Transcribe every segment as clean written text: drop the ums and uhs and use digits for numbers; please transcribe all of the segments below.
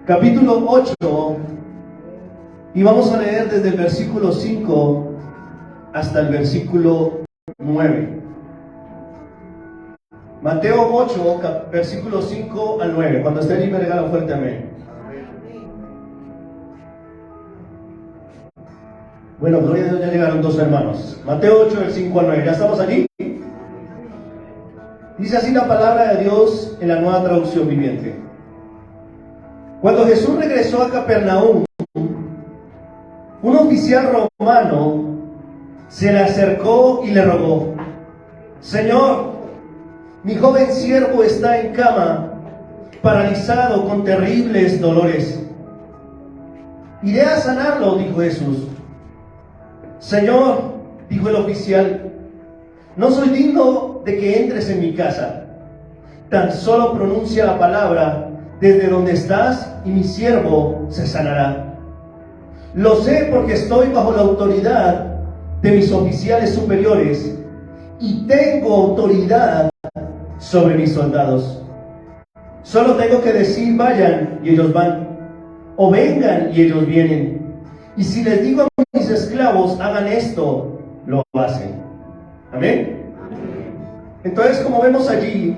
capítulo 8, y vamos a leer desde el versículo 5 hasta el versículo 9. Mateo 8, versículo 5 al 9. Cuando esté allí me regala un fuerte amén. Bueno, gloria a Dios, ya llegaron dos hermanos. Mateo 8, del 5 al 9. ¿Ya estamos allí? Dice así la palabra de Dios en la Nueva Traducción Viviente. Cuando Jesús regresó a Capernaum, un oficial romano se le acercó y le rogó: Señor, mi joven siervo está en cama, paralizado con terribles dolores. Iré a sanarlo, dijo Jesús. Señor, dijo el oficial, no soy digno de que entres en mi casa. Tan solo pronuncia la palabra desde donde estás y mi siervo se sanará. Lo sé porque estoy bajo la autoridad de mis oficiales superiores y tengo autoridad sobre mis soldados. Solo tengo que decir vayan y ellos van, o vengan y ellos vienen. Y si les digo a mis esclavos hagan esto, lo hacen. Amén. Entonces, como vemos allí,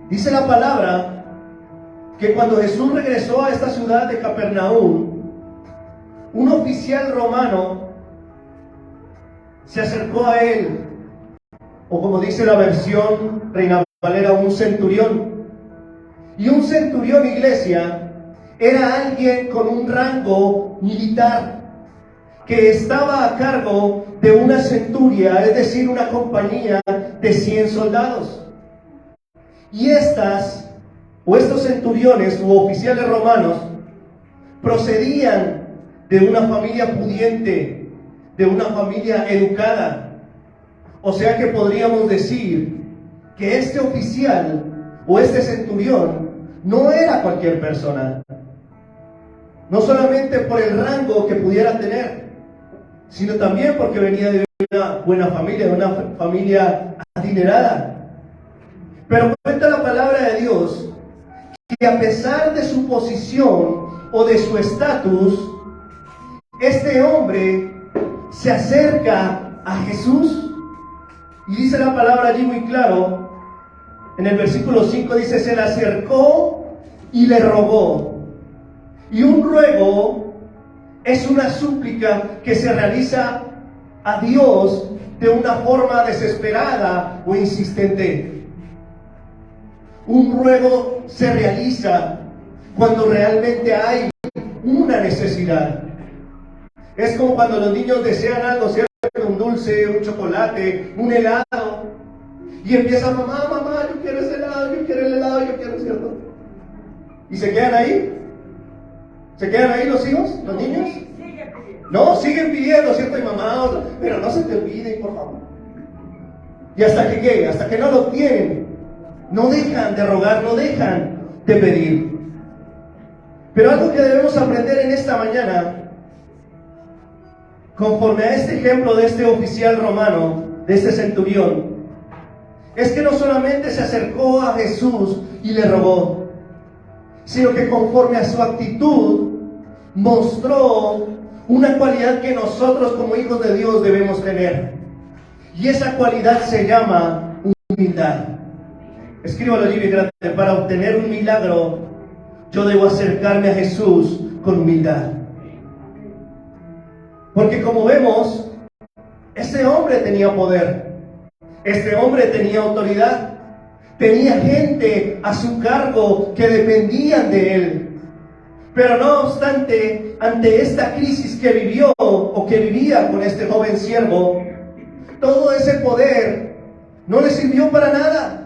dice la palabra que cuando Jesús regresó a esta ciudad de Capernaum, un oficial romano se acercó a él, o como dice la versión Reina Valera, un centurión. Y un centurión, iglesia, era alguien con un rango militar que estaba a cargo de una centuria, es decir, una compañía de 100 soldados. Y estos centuriones u oficiales romanos procedían de una familia pudiente, de una familia educada. O sea que podríamos decir que este oficial o este centurión no era cualquier persona. No solamente por el rango que pudiera tener, sino también porque venía de una buena familia, de una familia adinerada. Pero cuenta la palabra de Dios que a pesar de su posición o de su estatus, este hombre se acerca a Jesús. Y dice la palabra allí muy claro, en el versículo 5 dice, se le acercó y le rogó. Y un ruego es una súplica que se realiza a Dios de una forma desesperada o insistente. Un ruego se realiza cuando realmente hay una necesidad. Es como cuando los niños desean algo, ¿cierto? Un dulce, un chocolate, un helado, y empiezan, mamá, yo quiero ese helado, yo quiero el helado, yo quiero, ¿cierto? Y se quedan ahí. ¿Se quedan ahí los hijos, los niños? No, siguen pidiendo, ¿cierto? Y mamá, pero no se te olvide, por favor. Y hasta que ¿qué? Hasta que no lo tienen, no dejan de rogar, no dejan de pedir. Pero algo que debemos aprender en esta mañana, conforme a este ejemplo de este oficial romano, de este centurión, es que no solamente se acercó a Jesús y le rogó, sino que conforme a su actitud mostró una cualidad que nosotros como hijos de Dios debemos tener. Y esa cualidad se llama humildad. Escríbalo allí bien grande: para obtener un milagro, yo debo acercarme a Jesús con humildad. Porque como vemos, este hombre tenía poder, este hombre tenía autoridad, tenía gente a su cargo que dependían de él. Pero no obstante, ante esta crisis que vivió o que vivía con este joven siervo, todo ese poder no le sirvió para nada.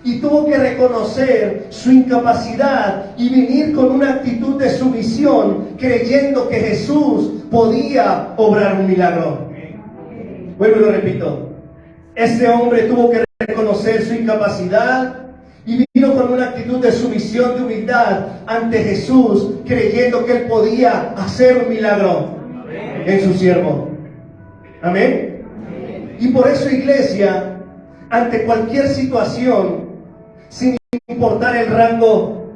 Y tuvo que reconocer su incapacidad y venir con una actitud de sumisión, creyendo que Jesús podía obrar un milagro. Vuelvo y lo repito. Este hombre tuvo que reconocer su incapacidad y vino con una actitud de sumisión, de humildad ante Jesús, creyendo que él podía hacer un milagro en su siervo. Amén. Y por eso, iglesia, ante cualquier situación, sin importar el rango,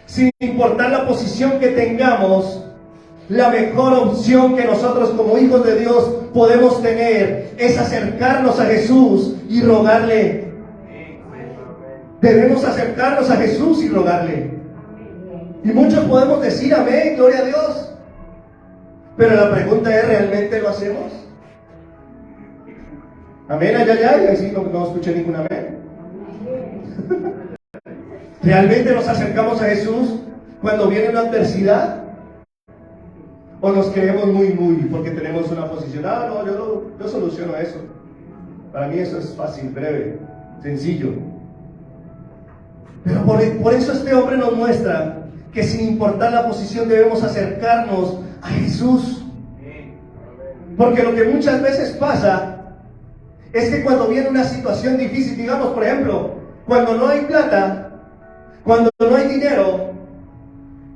sin importar la posición que tengamos, la mejor opción que nosotros como hijos de Dios podemos tener es acercarnos a Jesús y rogarle. Debemos acercarnos a Jesús y rogarle. Y muchos podemos decir amén, gloria a Dios. Pero la pregunta es, ¿realmente lo hacemos? Amén, ay, sí, no escuché ningún amén. ¿Realmente nos acercamos a Jesús cuando viene una adversidad? ¿O nos creemos muy, porque tenemos una posición? No, yo soluciono eso. Para mí eso es fácil, breve, sencillo. Pero por eso este hombre nos muestra que sin importar la posición debemos acercarnos a Jesús. Porque lo que muchas veces pasa es que cuando viene una situación difícil, digamos, por ejemplo, cuando no hay plata, cuando no hay dinero,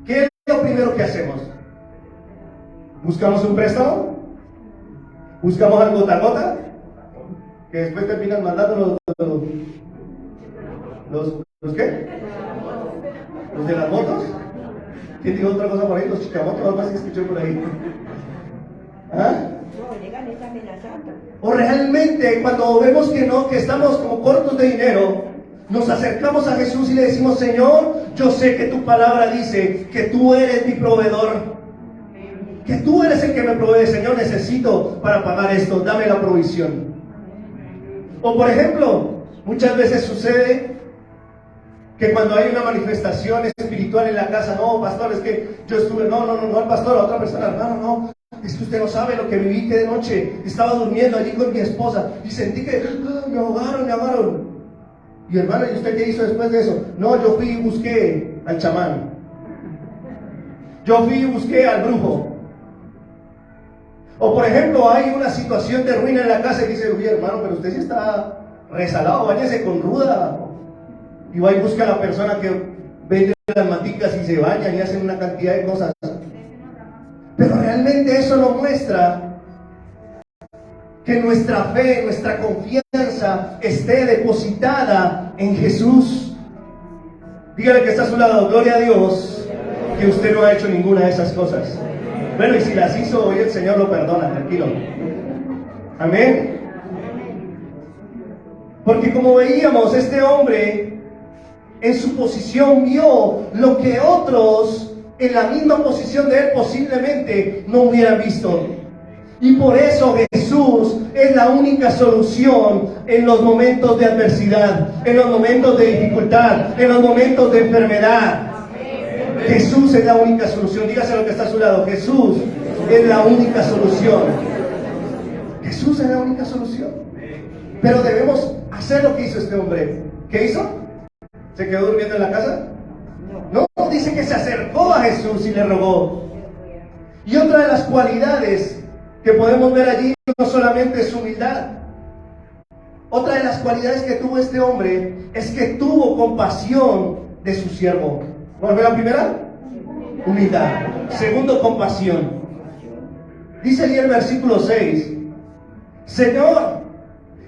¿qué es lo primero que hacemos? ¿Buscamos un préstamo? ¿Buscamos al gota a gota? Que después terminan mandando ¿los qué? ¿Los de las motos? ¿Quién dijo otra cosa por ahí? Los chicamotos, algo así escuché por ahí. ¿Ah? O realmente cuando vemos que estamos como cortos de dinero, nos acercamos a Jesús y le decimos: Señor, yo sé que tu palabra dice que tú eres mi proveedor, que tú eres el que me provee. Señor, necesito para pagar esto, dame la provisión. O por ejemplo, muchas veces sucede que cuando hay una manifestación espiritual en la casa, no, pastor, es que yo estuve, no, el pastor, la otra persona, hermano, no, es que usted no sabe lo que viví, que de noche estaba durmiendo allí con mi esposa y sentí que me ahogaron. Y hermano, ¿y usted qué hizo después de eso? No, yo fui y busqué al chamán, yo fui y busqué al brujo. O por ejemplo, hay una situación de ruina en la casa y dice: uy, hermano, pero usted sí está resalado, váyase con ruda. Y va y busca a la persona que vende las maticas y se bañan y hacen una cantidad de cosas. Pero realmente eso nos muestra que nuestra fe, nuestra confianza esté depositada en Jesús. Dígale que está a su lado: gloria a Dios que usted no ha hecho ninguna de esas cosas. Bueno, y si las hizo, hoy el Señor lo perdona, tranquilo. Amén. Porque como veíamos, este hombre en su posición vio lo que otros en la misma posición de él posiblemente no hubieran visto. Y por eso Jesús es la única solución en los momentos de adversidad, en los momentos de dificultad, en los momentos de enfermedad. Jesús es la única solución. Dígase lo que está a su lado: Jesús es la única solución. Jesús es la única solución. Pero debemos hacer lo que hizo este hombre. ¿Qué hizo? ¿Se quedó durmiendo en la casa? No, dice que se acercó a Jesús y le rogó. Y otra de las cualidades que podemos ver allí no solamente es su humildad. Otra de las cualidades que tuvo este hombre es que tuvo compasión de su siervo. ¿Cuál fue la primera? Humildad. Segundo, compasión. Dice allí el versículo 6: Señor,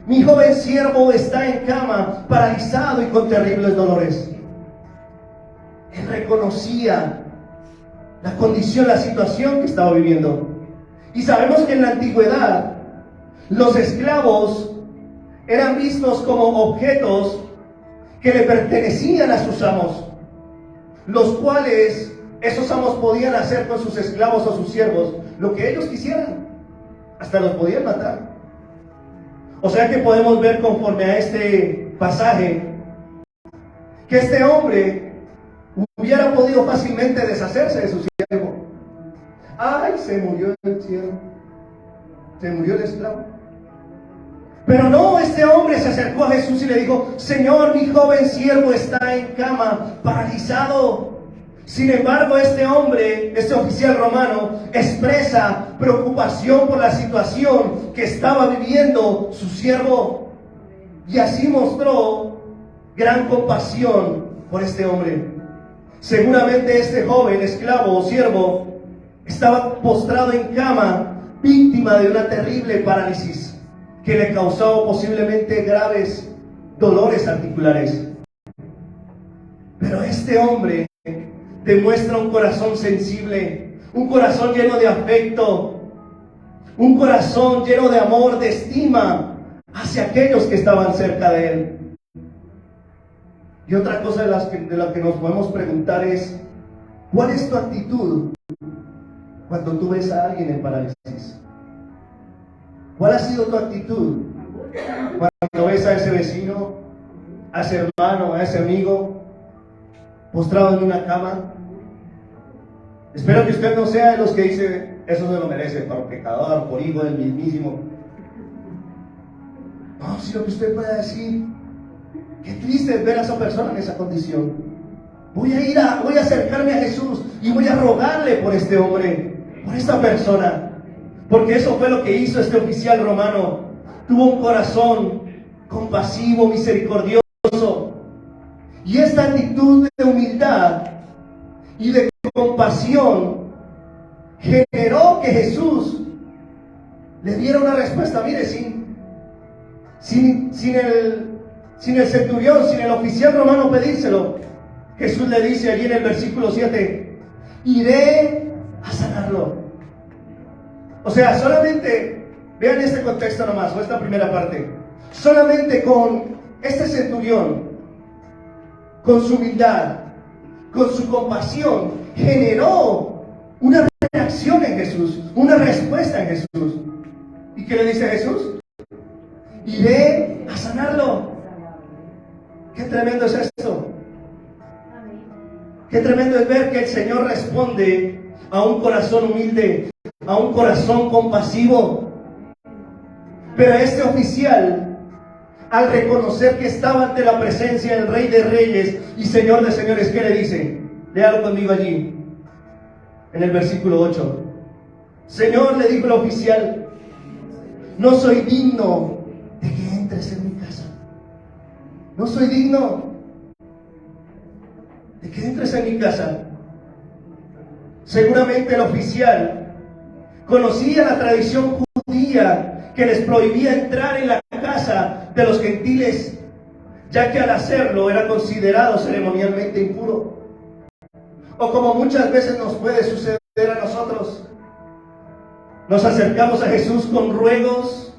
mi joven siervo está en cama, paralizado y con terribles dolores. Él reconocía la condición, la situación que estaba viviendo. Y sabemos que en la antigüedad los esclavos eran vistos como objetos que le pertenecían a sus amos, los cuales esos amos podían hacer con sus esclavos o sus siervos lo que ellos quisieran, hasta los podían matar. O sea que podemos ver, conforme a este pasaje, que este hombre hubiera podido fácilmente deshacerse de su siervo. ¡Ay! Se murió el siervo, se murió el esclavo. Pero no, este hombre se acercó a Jesús y le dijo: Señor, mi joven siervo está en cama, paralizado. Sin embargo, este hombre, este oficial romano, expresa preocupación por la situación que estaba viviendo su siervo, y así mostró gran compasión por este hombre. Seguramente este joven, esclavo o siervo, estaba postrado en cama, víctima de una terrible parálisis que le causaba posiblemente graves dolores articulares. Pero este hombre demuestra un corazón sensible, un corazón lleno de afecto, un corazón lleno de amor, de estima hacia aquellos que estaban cerca de él. Y otra cosa de la que nos podemos preguntar es, ¿cuál es tu actitud cuando tú ves a alguien en parálisis? ¿Cuál ha sido tu actitud cuando ves a ese vecino, a ese hermano, a ese amigo postrado en una cama? Espero que usted no sea de los que dice, eso se lo merece, por pecador, por hijo del mismísimo. No, sino que usted pueda decir, qué triste es ver a esa persona en esa condición. Voy a acercarme a Jesús y voy a rogarle por este hombre, por esta persona. Porque eso fue lo que hizo este oficial romano. Tuvo un corazón compasivo, misericordioso. Y esta actitud de humildad y de compasión generó que Jesús le diera una respuesta. Mire, sin el centurión, sin el oficial romano pedírselo, Jesús le dice allí en el versículo 7, iré a sanarlo. O sea, solamente, vean este contexto nomás, o esta primera parte, solamente con este centurión, con su humildad, con su compasión, generó una reacción en Jesús, una respuesta en Jesús. ¿Y qué le dice Jesús? Iré a sanarlo. Qué tremendo es esto. Qué tremendo es ver que el Señor responde a un corazón humilde, a un corazón compasivo. Pero este oficial, al reconocer que estaba ante la presencia del Rey de Reyes y Señor de Señores, ¿qué le dice? Léalo conmigo allí, en el versículo 8. Señor, le dijo el oficial, no soy digno de que entres en mi casa. No soy digno de que entres en mi casa. Seguramente el oficial conocía la tradición judía que les prohibía entrar en la casa de los gentiles, ya que al hacerlo era considerado ceremonialmente impuro. O como muchas veces nos puede suceder a nosotros, nos acercamos a Jesús con ruegos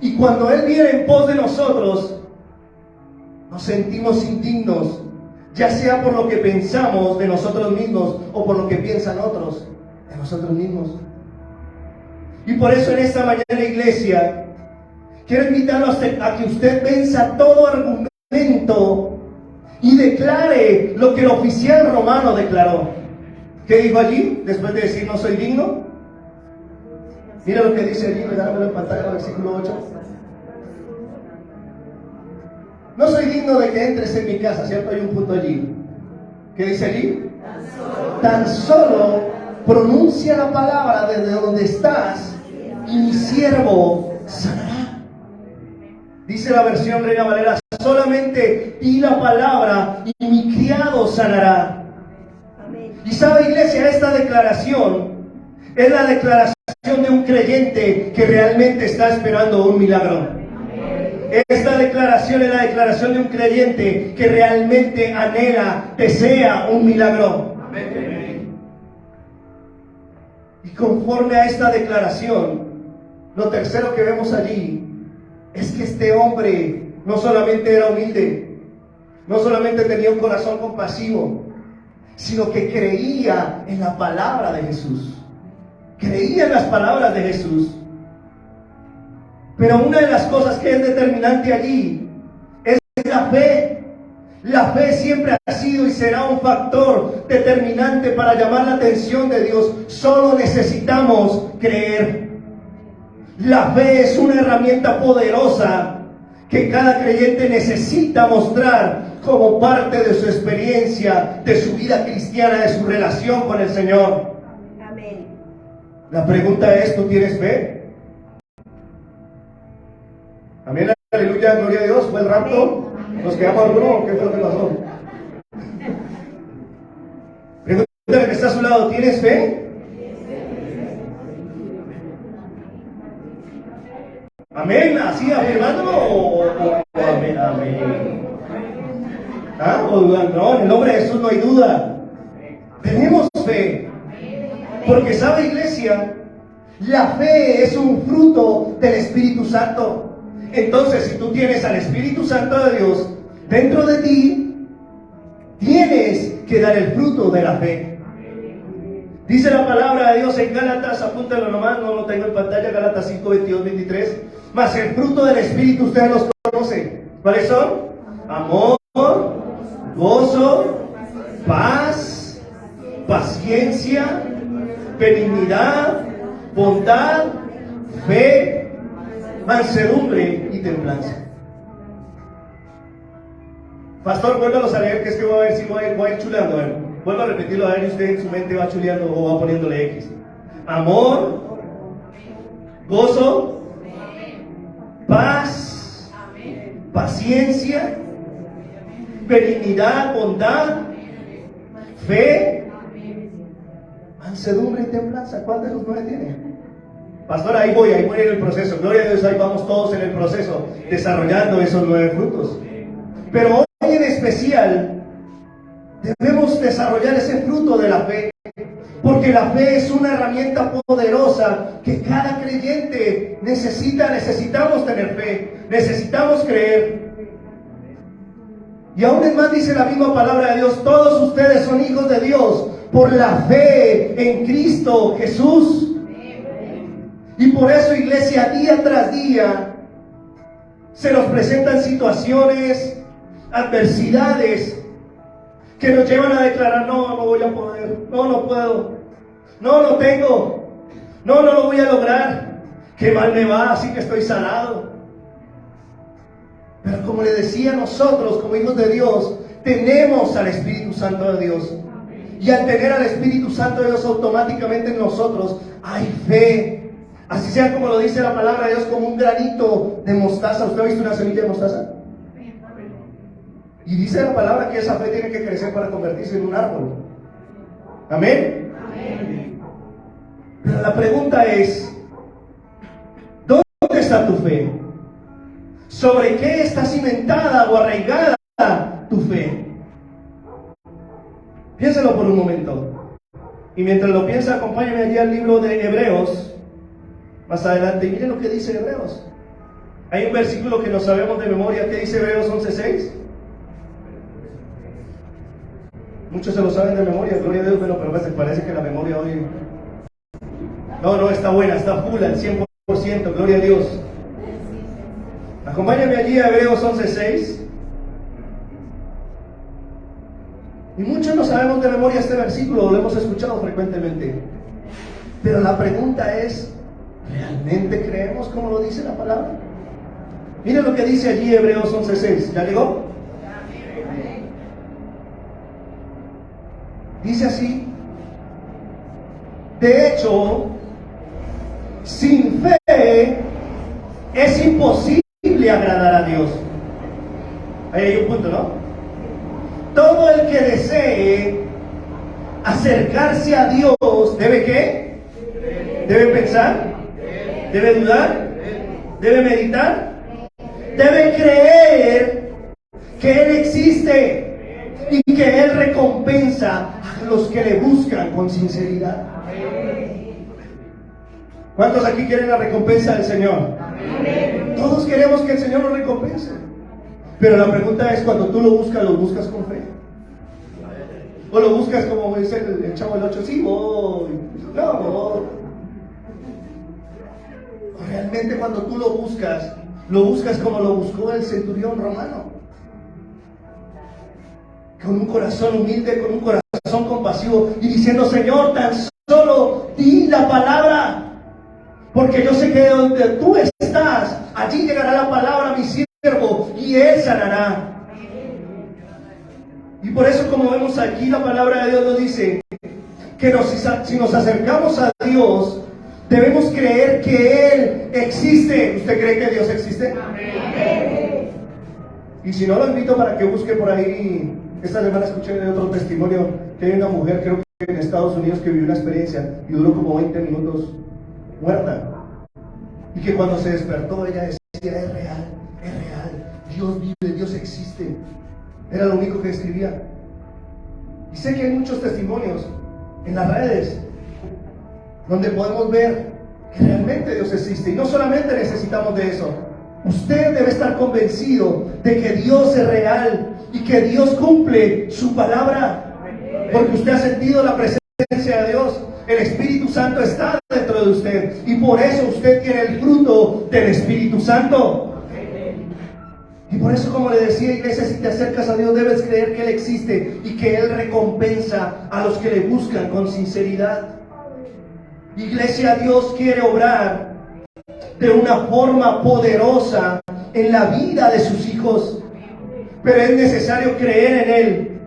y cuando Él viene en pos de nosotros, nos sentimos indignos, ya sea por lo que pensamos de nosotros mismos o por lo que piensan otros de nosotros mismos. Y por eso en esta mañana, iglesia, quiero invitarlo a que usted venza todo argumento y declare lo que el oficial romano declaró. ¿Qué dijo allí después de decir no soy digno? Mira lo que dice allí, dámelo en pantalla, versículo 8. No soy digno de que entres en mi casa, ¿cierto? Hay un punto allí. ¿Qué dice allí? Tan solo pronuncia la palabra desde donde estás y mi siervo sanará. Dice la versión Reina Valera, solamente di la palabra y mi criado sanará. Y sabe, iglesia, esta declaración es la declaración de un creyente que realmente está esperando un milagro. Esta declaración es la declaración de un creyente que realmente anhela, desea un milagro. Y conforme a esta declaración, lo tercero que vemos allí es que este hombre no solamente era humilde, no solamente tenía un corazón compasivo, sino que creía en la palabra de Jesús. Creía en las palabras de Jesús. Pero una de las cosas que es determinante allí es la fe. La fe siempre ha sido y será un factor determinante para llamar la atención de Dios. Solo necesitamos creer. La fe es una herramienta poderosa que cada creyente necesita mostrar como parte de su experiencia, de su vida cristiana, de su relación con el Señor. Amén. La pregunta es, ¿tú tienes fe? Amén, aleluya, gloria a Dios. ¿Fue el rapto? ¿Nos quedamos algunos? ¿Qué fue lo que pasó? Pregúntale que está a su lado, ¿tienes fe? Amén, así afirmándolo o amén. ¿Ah? O dudando. No, en el nombre de Jesús no hay duda. Tenemos fe. Porque sabe, iglesia, la fe es un fruto del Espíritu Santo. Entonces, si tú tienes al Espíritu Santo de Dios dentro de ti, tienes que dar el fruto de la fe. Dice la palabra de Dios en Gálatas, apúntalo nomás, no lo tengo en pantalla, Gálatas 5, 22, 23. Mas el fruto del Espíritu ustedes los conocen. ¿Cuáles son? Amor, gozo, paz, paciencia, benignidad, bondad, fe, mansedumbre y templanza. Pastor, vuélvalos a leer, que es que voy a ver si voy a ir chuleando. Vuelvo a repetirlo, a ver si usted en su mente va chuleando o va poniéndole X. Amor, gozo, paz, paciencia, benignidad, bondad, fe, mansedumbre y templanza. ¿Cuál de los 9 tiene? Pastor, ahí voy en el proceso. Gloria a Dios, ahí vamos todos en el proceso, desarrollando esos 9 frutos. Pero hoy en especial, debemos desarrollar ese fruto de la fe. Porque la fe es una herramienta poderosa que cada creyente necesitamos tener fe, necesitamos creer. Y aún es más dice la misma palabra de Dios, todos ustedes son hijos de Dios por la fe en Cristo Jesús. Y por eso, iglesia, día tras día se nos presentan situaciones, adversidades que nos llevan a declarar, no voy a poder, no puedo, no tengo, no lo voy a lograr, qué mal me va, así que estoy salado. Pero como le decía, nosotros como hijos de Dios tenemos al Espíritu Santo de Dios, y al tener al Espíritu Santo de Dios automáticamente en nosotros hay fe, así sea como lo dice la palabra de Dios, como un granito de mostaza. ¿Usted ha visto una semilla de mostaza? Y dice la palabra que esa fe tiene que crecer para convertirse en un árbol. ¿Amén? Amén. Pero la pregunta es, ¿dónde está tu fe? ¿Sobre qué está cimentada o arraigada tu fe? Piénselo por un momento. Y mientras lo piensa, acompáñame allí al libro de Hebreos, más adelante, y miren lo que dice Hebreos. Hay un versículo que no sabemos de memoria. ¿Qué dice Hebreos 11:6? Muchos se lo saben de memoria, gloria a Dios, pero parece que la memoria hoy... No, está buena, está full al 100%, gloria a Dios. Acompáñame allí a Hebreos 11:6. Y muchos no sabemos de memoria este versículo, lo hemos escuchado frecuentemente. Pero la pregunta es, ¿realmente creemos como lo dice la palabra? Miren lo que dice allí Hebreos 11:6. ¿Ya llegó? Dice así: de hecho, sin fe es imposible agradar a Dios. Ahí hay un punto, ¿no? Todo el que desee acercarse a Dios, ¿debe qué? ¿Debe pensar? ¿Debe dudar? ¿Debe meditar? Debe creer que Él existe y que Él recompensa a los que le buscan con sinceridad. ¿Cuántos aquí quieren la recompensa del Señor? Todos queremos que el Señor nos recompense. Pero la pregunta es, cuando tú lo buscas con fe. O lo buscas como dice el Chavo del 8, sí voy, no voy. O realmente cuando tú lo buscas como lo buscó el centurión romano. Con un corazón humilde, con un corazón compasivo, y diciendo: Señor, tan solo di la palabra, porque yo sé que donde tú estás, allí llegará la palabra a mi siervo, y él sanará. Y por eso, como vemos aquí, la palabra de Dios nos dice que si nos acercamos a Dios, debemos creer que Él existe. ¿Usted cree que Dios existe? Amén. Y si no, lo invito para que busque por ahí. Esta semana escuché de otro testimonio que hay una mujer, creo que en Estados Unidos, que vivió una experiencia y duró como 20 minutos muerta. Y que cuando se despertó, ella decía: es real, Dios vive, Dios existe. Era lo único que escribía. Y sé que hay muchos testimonios en las redes donde podemos ver que realmente Dios existe. Y no solamente necesitamos de eso. Usted debe estar convencido de que Dios es real y que Dios cumple su palabra. Porque usted ha sentido la presencia de Dios. El Espíritu Santo está dentro de usted. Y por eso usted tiene el fruto del Espíritu Santo. Y por eso, como le decía, iglesia, si te acercas a Dios, debes creer que Él existe y que Él recompensa a los que le buscan con sinceridad. Iglesia, Dios quiere obrar de una forma poderosa en la vida de sus hijos, pero es necesario creer en Él,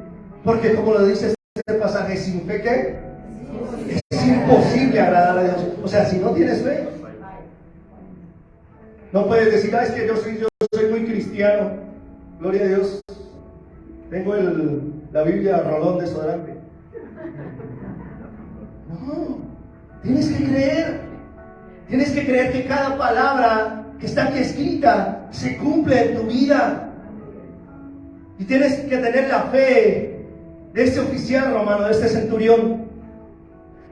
porque como lo dice este pasaje, sin fe, ¿qué? Es imposible agradar a Dios. O sea, si no tienes fe, no puedes decir, es que yo soy muy cristiano, gloria a Dios, tengo la Biblia rolón desodorante. No, tienes que creer que cada palabra que está aquí escrita se cumple en tu vida. Y tienes que tener la fe de este oficial romano, de este centurión.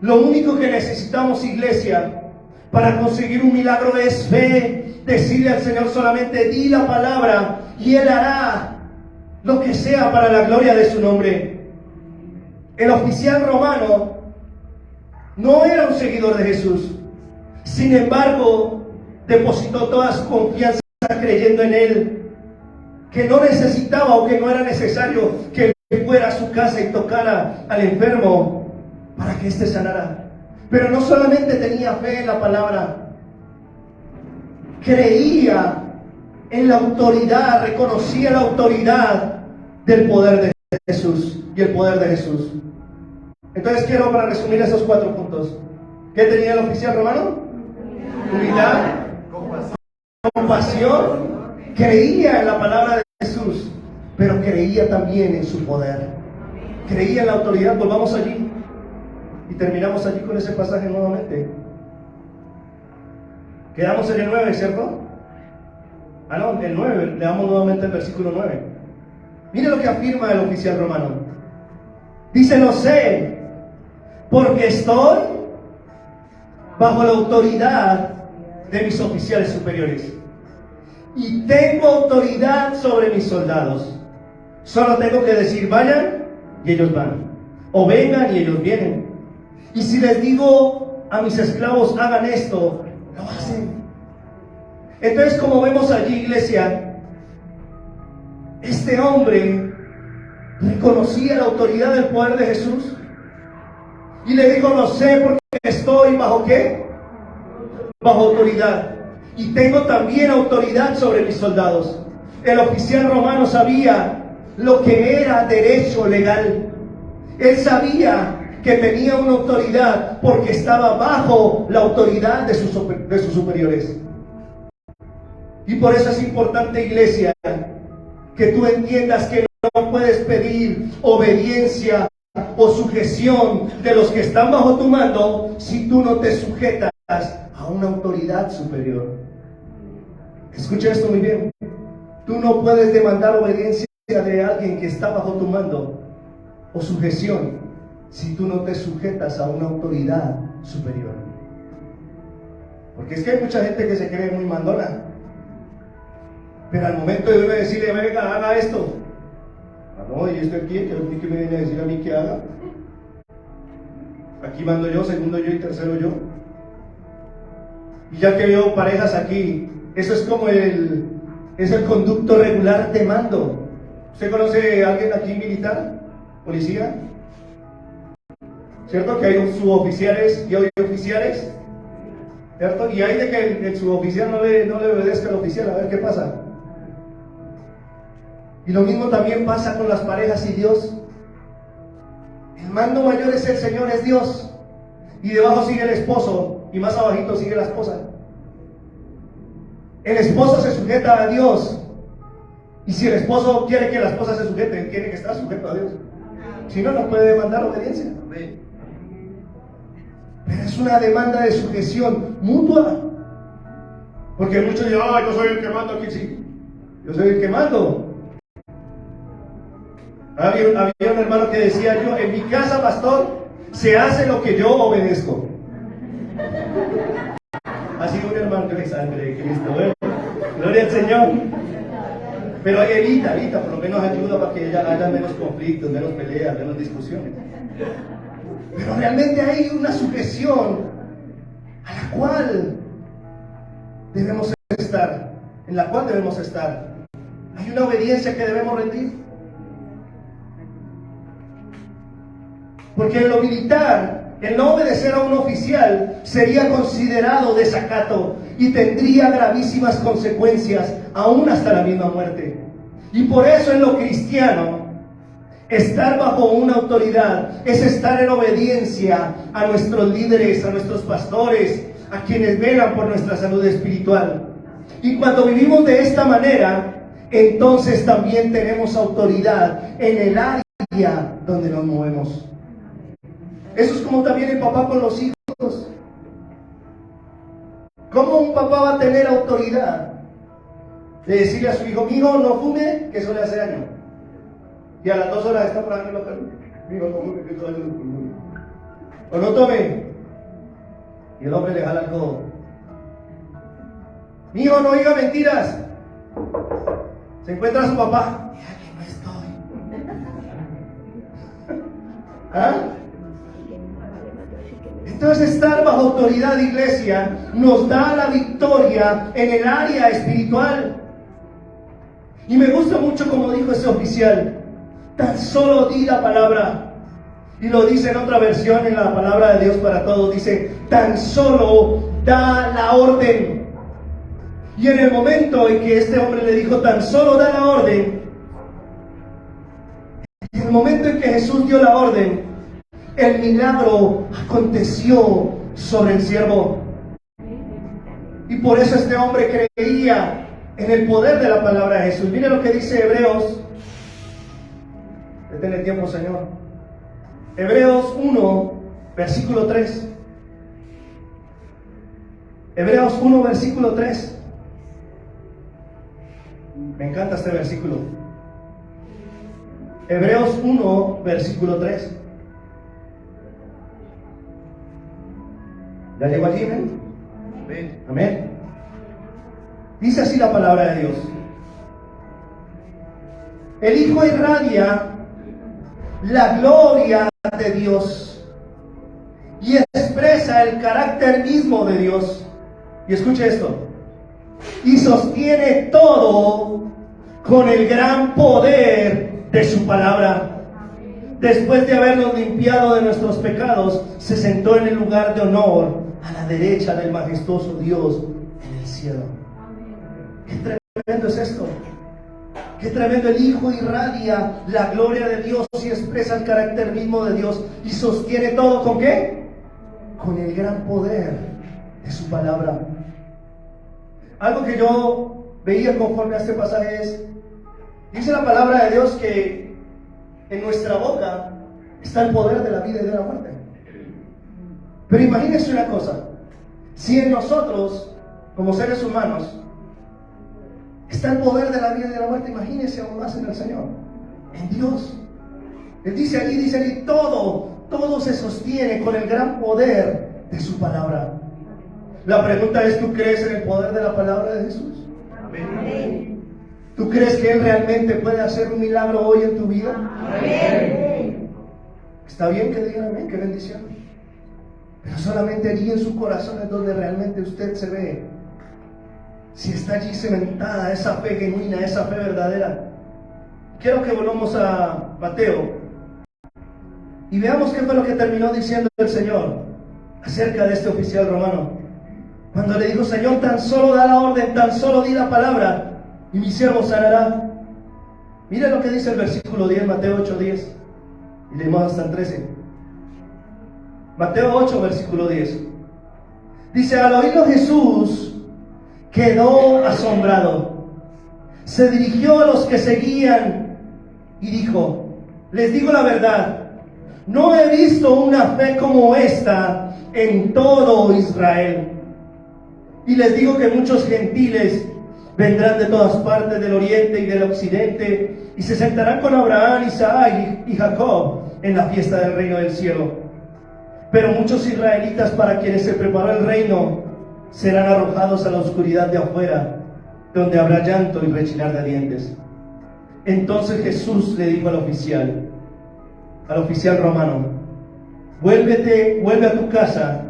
Lo único que necesitamos, iglesia, para conseguir un milagro es fe. Decirle al Señor solamente, di la palabra y Él hará lo que sea para la gloria de su nombre. El oficial romano no era un seguidor de Jesús. Sin embargo, depositó toda su confianza creyendo en Él, que no necesitaba o que no era necesario que Él fuera a su casa y tocara al enfermo para que éste sanara. Pero no solamente tenía fe en la palabra, creía en la autoridad, reconocía la autoridad del poder de Jesús y el poder de Jesús. Entonces quiero, para resumir esos 4 puntos. ¿Qué tenía el oficial romano? Humildad, compasión, creía en la palabra de Jesús, pero creía también en su poder. Creía en la autoridad. Volvamos allí y terminamos allí con ese pasaje nuevamente. Quedamos en el 9, ¿cierto? No, el 9, leamos nuevamente el versículo 9. Mire lo que afirma el oficial romano. Dice, no sé, porque estoy bajo la autoridad de mis oficiales superiores y tengo autoridad sobre mis soldados. Solo tengo que decir, vayan, y ellos van, o vengan, y ellos vienen. Y si les digo a mis esclavos, hagan esto, lo hacen. Entonces, como vemos allí, iglesia, este hombre reconocía la autoridad del poder de Jesús y le dijo, no sé, porque estoy bajo ¿qué? Bajo autoridad, y tengo también autoridad sobre mis soldados. El oficial romano sabía lo que era derecho legal. Él sabía que tenía una autoridad porque estaba bajo la autoridad de sus superiores. Y por eso es importante, iglesia, que tú entiendas que no puedes pedir obediencia o sujeción de los que están bajo tu mando si tú no te sujetas a una autoridad superior. Escucha esto muy bien. Tú no puedes demandar obediencia de alguien que está bajo tu mando o sujeción si tú no te sujetas a una autoridad superior. Porque es que hay mucha gente que se cree muy mandona, pero al momento de decirle, venga, haga esto, no, y esto aquí, que me viene a decir a mí que haga. Aquí mando yo, segundo yo y tercero yo. Y ya que veo parejas aquí, eso es como el conducto regular de mando. ¿Usted conoce a alguien aquí militar? ¿Policía? ¿Cierto? Que hay suboficiales y hay oficiales, ¿cierto? Y hay de que el suboficial no le obedezca al oficial, a ver qué pasa. Y lo mismo también pasa con las parejas y Dios. El mando mayor es el Señor, es Dios. Y debajo sigue el esposo, y más abajito sigue la esposa. El esposo se sujeta a Dios. Y si el esposo quiere que la esposa se sujete, tiene que estar sujeto a Dios. Si no, no puede demandar obediencia. Pero es una demanda de sujeción mutua. Porque muchos dicen, yo soy el que mando aquí, sí. Yo soy el que mando. Había un hermano que decía: yo, en mi casa, pastor, se hace lo que yo obedezco. Así un hermano que le sangre de Cristo. Bueno, gloria al Señor. Pero evita, por lo menos ayuda para que haya menos conflictos, menos peleas, menos discusiones. Pero realmente hay una sujeción a la cual debemos estar, en la cual debemos estar. Hay una obediencia que debemos rendir. Porque en lo militar, el no obedecer a un oficial sería considerado desacato y tendría gravísimas consecuencias, aún hasta la misma muerte. Y por eso en lo cristiano, estar bajo una autoridad es estar en obediencia a nuestros líderes, a nuestros pastores, a quienes velan por nuestra salud espiritual. Y cuando vivimos de esta manera, entonces también tenemos autoridad en el área donde nos movemos. Eso es como también el papá con los hijos. ¿Cómo un papá va a tener autoridad de decirle a su hijo: mi hijo, no fume, que eso le hace daño? Y a las 2 horas está por aquí local: mi hijo, no fume, que eso hace daño. O no tome. Y el hombre le jala el codo: mi hijo, no diga mentiras. Se encuentra a su papá: mira que no estoy. ¿Ah? Entonces, estar bajo autoridad de iglesia nos da la victoria en el área espiritual. Y me gusta mucho como dijo ese oficial: tan solo di la palabra. Y lo dice en otra versión, en la palabra de Dios para todos, dice: tan solo da la orden. Y en el momento en que este hombre le dijo: tan solo da la orden, en el momento en que Jesús dio la orden, el milagro aconteció sobre el siervo. Y por eso este hombre creía en el poder de la palabra de Jesús. Mire lo que dice Hebreos. Detén el tiempo, Señor. Hebreos 1, versículo 3. Hebreos 1, versículo 3. Me encanta este versículo. Hebreos 1, versículo 3. ¿Ya llegó allí? ¿Amén? Amén. Dice así la palabra de Dios: el Hijo irradia la gloria de Dios y expresa el carácter mismo de Dios. Y escuche esto: y sostiene todo con el gran poder de su palabra. Después de habernos limpiado de nuestros pecados, se sentó en el lugar de honor a la derecha del majestuoso Dios en el cielo. Qué tremendo es esto. Qué tremendo. El Hijo irradia la gloria de Dios y expresa el carácter mismo de Dios y sostiene todo ¿con qué? Con el gran poder de su palabra. Algo que yo veía conforme a este pasaje es: dice la palabra de Dios que en nuestra boca está el poder de la vida y de la muerte. Pero imagínense una cosa: si en nosotros, como seres humanos, está el poder de la vida y de la muerte, imagínense aún más en el Señor, en Dios. Él dice allí, todo se sostiene con el gran poder de su palabra. La pregunta es: ¿tú crees en el poder de la palabra de Jesús? Amén. ¿Tú crees que Él realmente puede hacer un milagro hoy en tu vida? Amén. Está bien que digan amén, qué bendición. Pero solamente allí en su corazón es donde realmente usted se ve si está allí cementada esa fe genuina, esa fe verdadera. Quiero que volvamos a Mateo y veamos qué fue lo que terminó diciendo el Señor acerca de este oficial romano. Cuando le dijo: Señor, tan solo da la orden, tan solo di la palabra y mi siervo sanará. Mira lo que dice el versículo 10, Mateo 8:10. Y leemos hasta el 13. Mateo 8, versículo 10. Dice: al oírlo Jesús quedó asombrado. Se dirigió a los que seguían y dijo: les digo la verdad, no he visto una fe como esta en todo Israel. Y les digo que muchos gentiles Vendrán de todas partes del oriente y del occidente y se sentarán con Abraham, Isaac y Jacob en la fiesta del reino del cielo. Pero muchos israelitas para quienes se preparó el reino serán arrojados a la oscuridad de afuera, donde habrá llanto y rechinar de dientes. Entonces Jesús le dijo al oficial romano: vuelve a tu casa,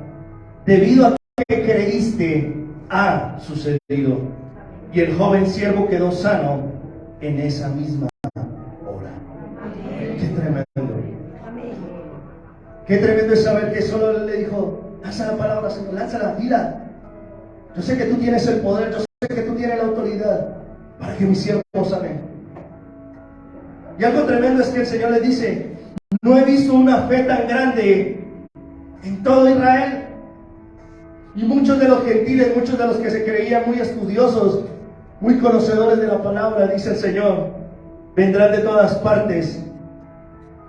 debido a que creíste ha sucedido. Y el joven siervo quedó sano en esa misma hora. Qué tremendo. Qué tremendo es saber que solo le dijo: lanza la palabra, Señor, lánzala, dila. Yo sé que tú tienes el poder, yo sé que tú tienes la autoridad para que mi siervo sane. Y algo tremendo es que el Señor le dice: no he visto una fe tan grande en todo Israel. Y muchos de los gentiles, muchos de los que se creían muy estudiosos, muy conocedores de la palabra, dice el Señor, vendrán de todas partes.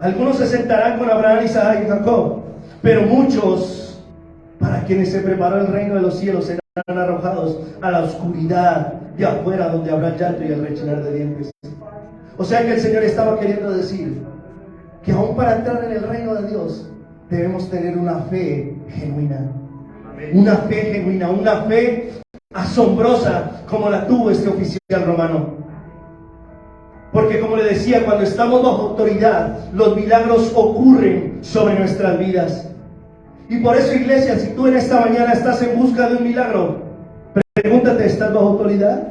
Algunos se sentarán con Abraham, Isaac y Jacob, pero muchos, para quienes se preparó el reino de los cielos, serán arrojados a la oscuridad de afuera, donde habrá llanto y el rechinar de dientes. O sea que el Señor estaba queriendo decir que aún para entrar en el reino de Dios debemos tener una fe genuina. Una fe genuina, una fe asombrosa como la tuvo este oficial romano. Porque como le decía, cuando estamos bajo autoridad, los milagros ocurren sobre nuestras vidas. Y por eso, iglesia, si tú en esta mañana estás en busca de un milagro, pregúntate: ¿estás bajo autoridad?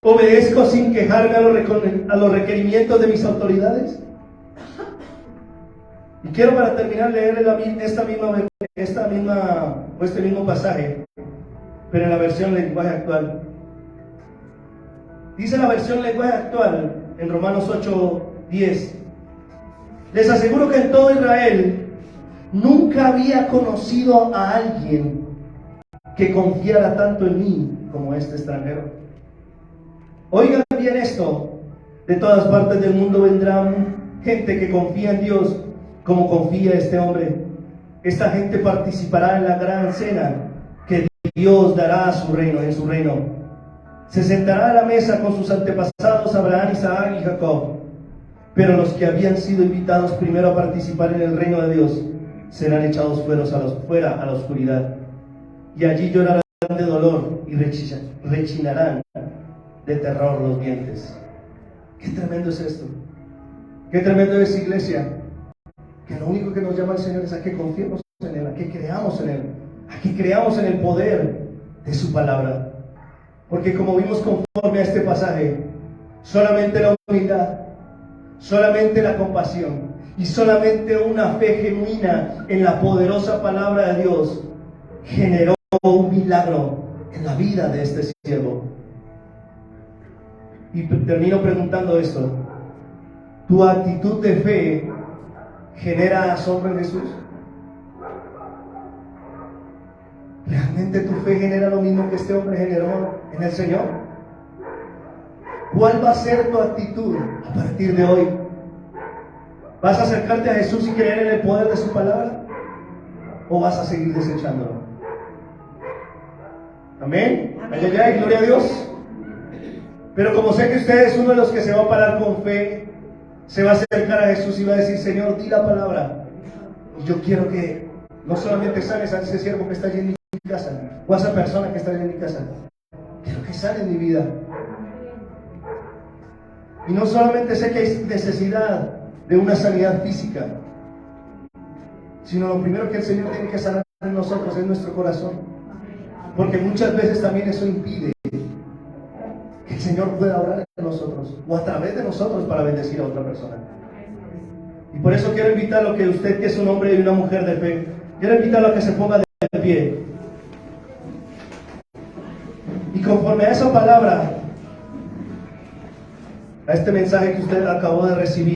¿Obedezco sin quejarme a los requerimientos de mis autoridades? Y quiero, para terminar, leer este mismo pasaje, pero en la versión lenguaje actual. Dice la versión lenguaje actual en Romanos 8:10: les aseguro que en todo Israel nunca había conocido a alguien que confiara tanto en mí como este extranjero. Oigan bien esto: de todas partes del mundo vendrán gente que confía en Dios como confía este hombre. Esta gente participará en la gran cena que Dios dará a su reino, en su reino. Se sentará a la mesa con sus antepasados Abraham, Isaac y Jacob. Pero los que habían sido invitados primero a participar en el reino de Dios serán echados fuera a la oscuridad. Y allí llorarán de dolor y rechinarán de terror los dientes. Qué tremendo es esto. Qué tremendo es, iglesia, que lo único que nos llama el Señor es a que confiemos en Él, a que creamos en Él, a que creamos en el poder de su palabra. Porque como vimos conforme a este pasaje, solamente la humildad, solamente la compasión y solamente una fe genuina en la poderosa palabra de Dios generó un milagro en la vida de este siervo. Y termino preguntando esto: ¿tu actitud de fe genera asombro en Jesús? ¿Realmente tu fe genera lo mismo que este hombre generó en el Señor? ¿Cuál va a ser tu actitud a partir de hoy? ¿Vas a acercarte a Jesús y creer en el poder de su palabra? ¿O vas a seguir desechándolo? Amén. Aleluya, gloria a Dios. Pero como sé que usted es uno de los que se va a parar con fe, se va a acercar a Jesús y va a decir: Señor, di la palabra. Y yo quiero que no solamente sanes a ese siervo que está allí en mi casa, o a esa persona que está allí en mi casa. Quiero que sane en mi vida. Y no solamente sé que hay necesidad de una sanidad física, sino lo primero que el Señor tiene que sanar en nosotros es nuestro corazón. Porque muchas veces también eso impide que el Señor pueda obrar en nosotros o a través de nosotros para bendecir a otra persona. Y por eso quiero invitarlo, que usted, que es un hombre y una mujer de fe, quiero invitarlo a que se ponga de pie. Y conforme a esa palabra, a este mensaje que usted acabó de recibir,